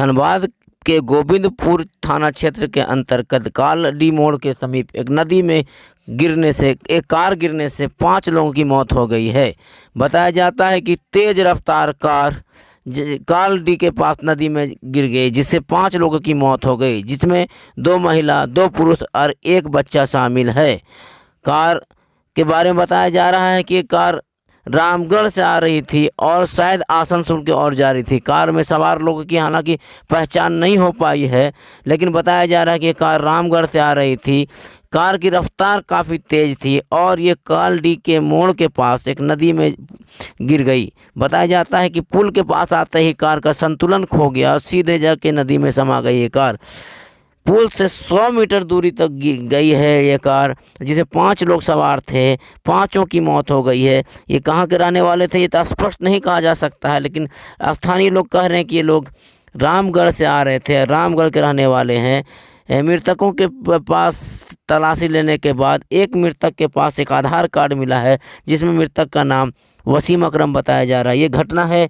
धनबाद के गोविंदपुर थाना क्षेत्र के अंतर्गत कालडी मोड़ के समीप एक नदी में एक कार गिरने से 5 लोगों की मौत हो गई है। बताया जाता है कि तेज रफ्तार कार कालडी के पास नदी में गिर गई, जिससे 5 लोगों की मौत हो गई, जिसमें 2 महिला, 2 पुरुष और 1 बच्चा शामिल है। कार के बारे में बताया जा रहा है कि ये कार रामगढ़ से आ रही थी और शायद आसनसोल की ओर जा रही थी। कार में सवार लोगों की हालांकि पहचान नहीं हो पाई है, लेकिन बताया जा रहा है कि ये कार रामगढ़ से आ रही थी। कार की रफ्तार काफ़ी तेज़ थी और ये कालडी के मोड़ के पास एक नदी में गिर गई। बताया जाता है कि पुल के पास आते ही कार का संतुलन खो गया और सीधे जाके नदी में समा गई। ये कार पुल से 100 मीटर दूरी तक गई है ये कार, जिसे 5 लोग सवार थे। 5 की मौत हो गई है। ये कहाँ के रहने वाले थे ये तो स्पष्ट नहीं कहा जा सकता है, लेकिन स्थानीय लोग कह रहे हैं कि ये लोग रामगढ़ से आ रहे थे, रामगढ़ के रहने वाले हैं। मृतकों के पास तलाशी लेने के बाद एक मृतक के पास एक आधार कार्ड मिला है, जिसमें मृतक का नाम वसीम अकरम बताया जा रहा है। ये घटना है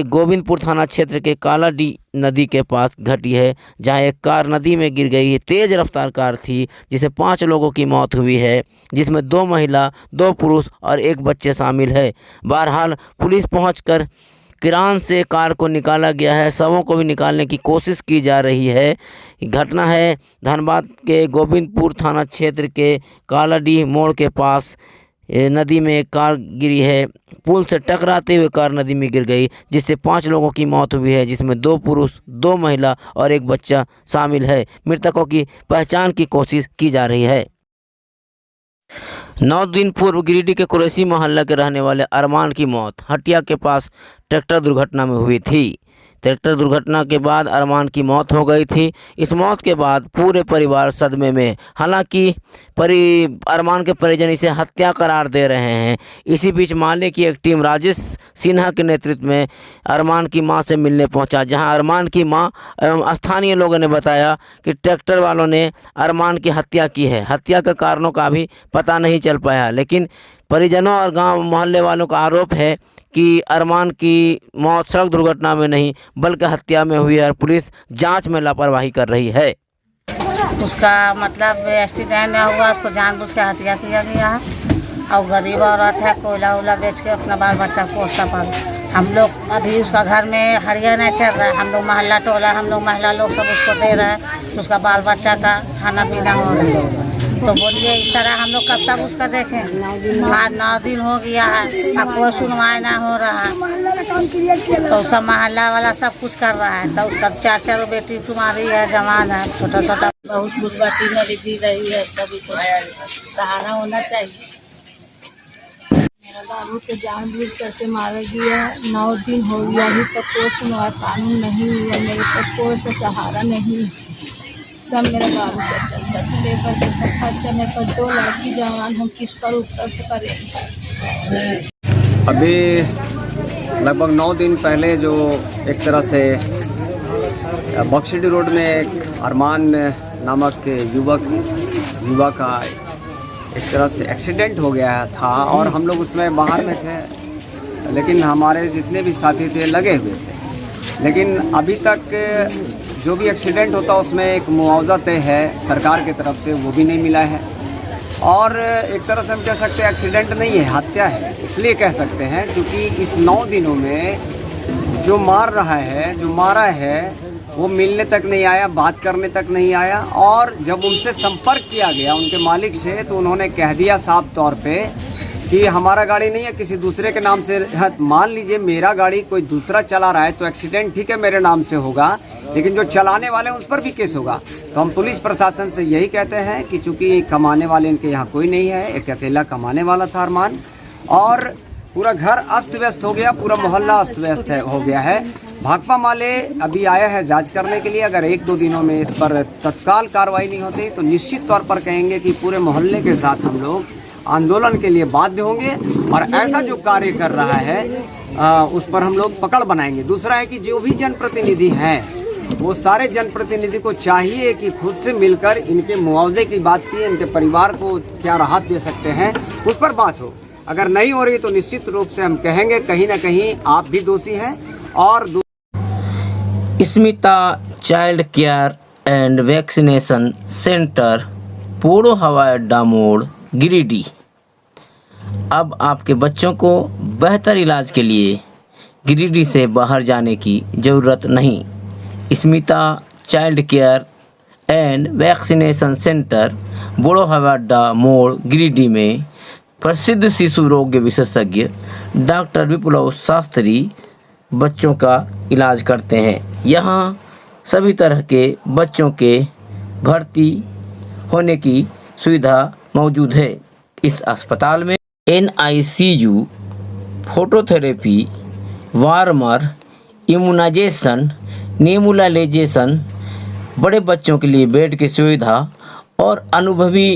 गोविंदपुर थाना क्षेत्र के कालाडी नदी के पास घटी है, जहां एक कार नदी में गिर गई है। तेज़ रफ्तार कार थी, जिसे 5 लोगों की मौत हुई है, जिसमें 2 महिला, 2 पुरुष और 1 बच्चे शामिल है। बहरहाल पुलिस पहुंचकर किरान से कार को निकाला गया है। शवों को भी निकालने की कोशिश की जा रही है। घटना है धनबाद के गोविंदपुर थाना क्षेत्र के कालाडी मोड़ के पास नदी में एक कार गिरी है। पुल से टकराते हुए कार नदी में गिर गई, जिससे 5 लोगों की मौत हुई है, जिसमें 2 पुरुष, 2 महिला और 1 बच्चा शामिल है। मृतकों की पहचान की कोशिश की जा रही है। 9 दिन पूर्व गिरिडीह के कुरैशी मोहल्ला के रहने वाले अरमान की मौत हटिया के पास ट्रैक्टर दुर्घटना में हुई थी। ट्रैक्टर दुर्घटना के बाद अरमान की मौत हो गई थी। इस मौत के बाद पूरे परिवार सदमे में। हालांकि अरमान के परिजन इसे हत्या करार दे रहे हैं। इसी बीच माले की एक टीम राजेश सिन्हा के नेतृत्व में अरमान की मां से मिलने पहुंचा, जहां अरमान की मां एवं स्थानीय लोगों ने बताया कि ट्रैक्टर वालों ने अरमान की हत्या की है। हत्या के कारणों का भी पता नहीं चल पाया, लेकिन परिजनों और गांव मोहल्ले वालों का आरोप है कि अरमान की मौत सड़क दुर्घटना में नहीं बल्कि हत्या में हुई है और पुलिस जांच में लापरवाही कर रही है। उसका मतलब एक्सीडेंट हुआ, उसको जानबूझ के हत्या किया गया है। और गरीब औरत है, कोयला वोला बेच के अपना बाल बच्चा पोसता पाल। हम लोग अभी उसका घर में हरियाणा चल रहा है। हम लोग मोहल्ला टोला, हम लोग महिला लोग सब उसको दे रहे हैं। उसका बाल बच्चा का खाना पीना हो रहा है। तो बोलिए इस तरह हम लोग कब तक उसका देखें? आज 9 दिन हो गया है, अब कोई सुनवाई ना हो रहा है। तो उसका मोहल्ला वाला सब कुछ कर रहा है। तो उसका 4 बेटी कुमारी है, जवान है, छोटा छोटा बहुत गुर्बती में भी जी रही है। सभी को सहारा होना चाहिए। मेरा बाबू को जानबूझ करके मारा गया। 9 दिन हो गया, अभी तक कोई सुनवाई कानून नहीं हुआ। मेरे पास कोई सा सहारा नहीं। सब मेरा बाबू से चलता था लेकर के खर्चा। मेरे पास 2 लड़की जवान, हम किस पर ऊपर से करें? अभी लगभग 9 दिन पहले जो एक तरह से बक्सडी रोड में एक अरमान नामक युवा का एक तरह से एक्सीडेंट हो गया था और हम लोग उसमें बाहर में थे, लेकिन हमारे जितने भी साथी थे लगे हुए थे। लेकिन अभी तक जो भी एक्सीडेंट होता उसमें एक मुआवजा तय है सरकार की तरफ से, वो भी नहीं मिला है। और एक तरह से हम कह सकते हैं एक्सीडेंट नहीं है, हत्या है। इसलिए कह सकते हैं क्योंकि इस 9 दिनों में जो मार रहा है, जो मारा है, वो मिलने तक नहीं आया, बात करने तक नहीं आया। और जब उनसे संपर्क किया गया उनके मालिक से, तो उन्होंने कह दिया साफ तौर पे कि हमारा गाड़ी नहीं है, किसी दूसरे के नाम से। मान लीजिए मेरा गाड़ी कोई दूसरा चला रहा है तो एक्सीडेंट ठीक है मेरे नाम से होगा, लेकिन जो चलाने वाले हैं उस पर भी केस होगा। तो हम पुलिस प्रशासन से यही कहते हैं कि चूँकि कमाने वाले इनके यहाँ कोई नहीं है, एक अकेला कमाने वाला था अरमान, और पूरा घर अस्त व्यस्त हो गया, पूरा मोहल्ला अस्त व्यस्त हो गया है। भाकपा माले अभी आया है जांच करने के लिए। अगर 1-2 दिनों में इस पर तत्काल कार्रवाई नहीं होती तो निश्चित तौर पर कहेंगे कि पूरे मोहल्ले के साथ हम लोग आंदोलन के लिए बाध्य होंगे और ऐसा जो कार्य कर रहा है उस पर हम लोग पकड़ बनाएंगे। दूसरा है कि जो भी जनप्रतिनिधि हैं वो सारे जनप्रतिनिधि को चाहिए कि खुद से मिलकर इनके मुआवजे की बात की, इनके परिवार को क्या राहत दे सकते हैं उस पर बात हो। अगर नहीं हो रही तो निश्चित रूप से हम कहेंगे कहीं ना कहीं आप भी दोषी हैं। और Smita child care and vaccination centre, Podo हवाई अड्डा मोड़, गिरिडीह। अब आपके बच्चों को बेहतर इलाज के लिए गिरिडीह से बाहर जाने की ज़रूरत नहीं। Smita child care and vaccination centre, Podo हवाई अड्डा मोड़, गिरिडीह में प्रसिद्ध शिशु रोग विशेषज्ञ डॉक्टर विप्लव शास्त्री बच्चों का इलाज करते हैं। यहाँ सभी तरह के बच्चों के भर्ती होने की सुविधा मौजूद है। इस अस्पताल में NICU, phototherapy, warmer, immunisation, nebulisation, बड़े बच्चों के लिए बेड की सुविधा और अनुभवी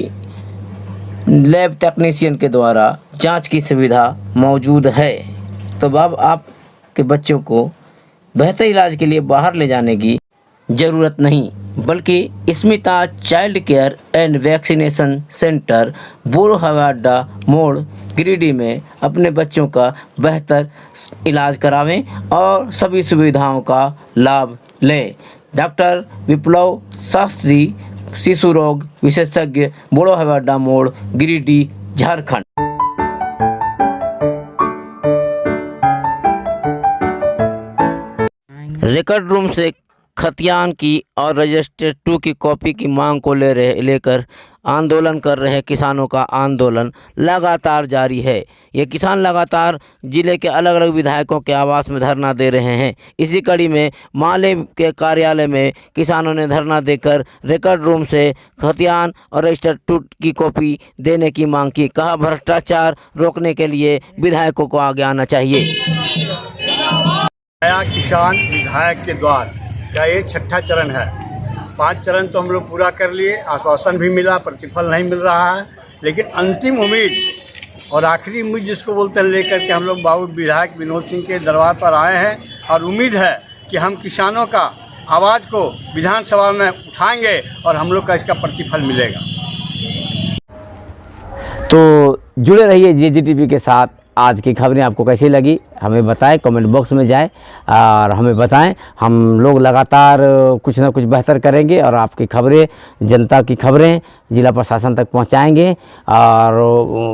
लैब टेक्नीशियन के द्वारा जांच की सुविधा मौजूद है। तो अब आपके बच्चों को बेहतर इलाज के लिए बाहर ले जाने की ज़रूरत नहीं, बल्कि Smita child care and vaccination centre, Podo हवाई अड्डा मोड़, गिरिडीह में अपने बच्चों का बेहतर इलाज करावें और सभी सुविधाओं का लाभ लें। डॉक्टर विप्लव शास्त्री, शिशु रोग विशेषज्ञ, पोड़ो हवाई अड्डा मोड़, गिरिडीह, झारखंड। रिकॉर्ड रूम से खतियान की और रजिस्टर 2 की कॉपी की मांग को लेकर आंदोलन कर रहे किसानों का आंदोलन लगातार जारी है। ये किसान लगातार जिले के अलग अलग विधायकों के आवास में धरना दे रहे हैं। इसी कड़ी में माले के कार्यालय में किसानों ने धरना देकर रिकॉर्ड रूम से खतियान और रजिस्टर 2 की कॉपी देने की मांग की। कहा, भ्रष्टाचार रोकने के लिए विधायकों को आगे आना चाहिए। नया किसान विधायक के द्वार का ये 6ठा चरण है। 5 चरण तो हम लोग पूरा कर लिए, आश्वासन भी मिला, प्रतिफल नहीं मिल रहा है, लेकिन अंतिम उम्मीद और आखिरी उम्मीद जिसको बोलते हैं लेकर के हम लोग बाबू विधायक विनोद सिंह के दरबार पर आए हैं और उम्मीद है कि हम किसानों का आवाज़ को विधानसभा में उठाएंगे और हम लोग का इसका प्रतिफल मिलेगा। तो जुड़े रहिए JGTV के साथ। आज की खबरें आपको कैसी लगी हमें बताएं, कमेंट बॉक्स में जाएं और हमें बताएं। हम लोग लगातार कुछ ना कुछ बेहतर करेंगे और आपकी खबरें, जनता की खबरें जिला प्रशासन तक पहुंचाएंगे और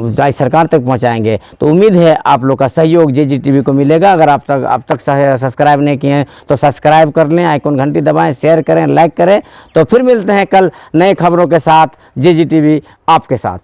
राज्य सरकार तक पहुंचाएंगे। तो उम्मीद है आप लोग का सहयोग JGTV को मिलेगा। अगर आप तक सब्सक्राइब नहीं किए हैं तो सब्सक्राइब कर लें, आइकॉन घंटी दबाएं, शेयर करें, लाइक करें। तो फिर मिलते हैं कल नए खबरों के साथ। JGTV आपके साथ।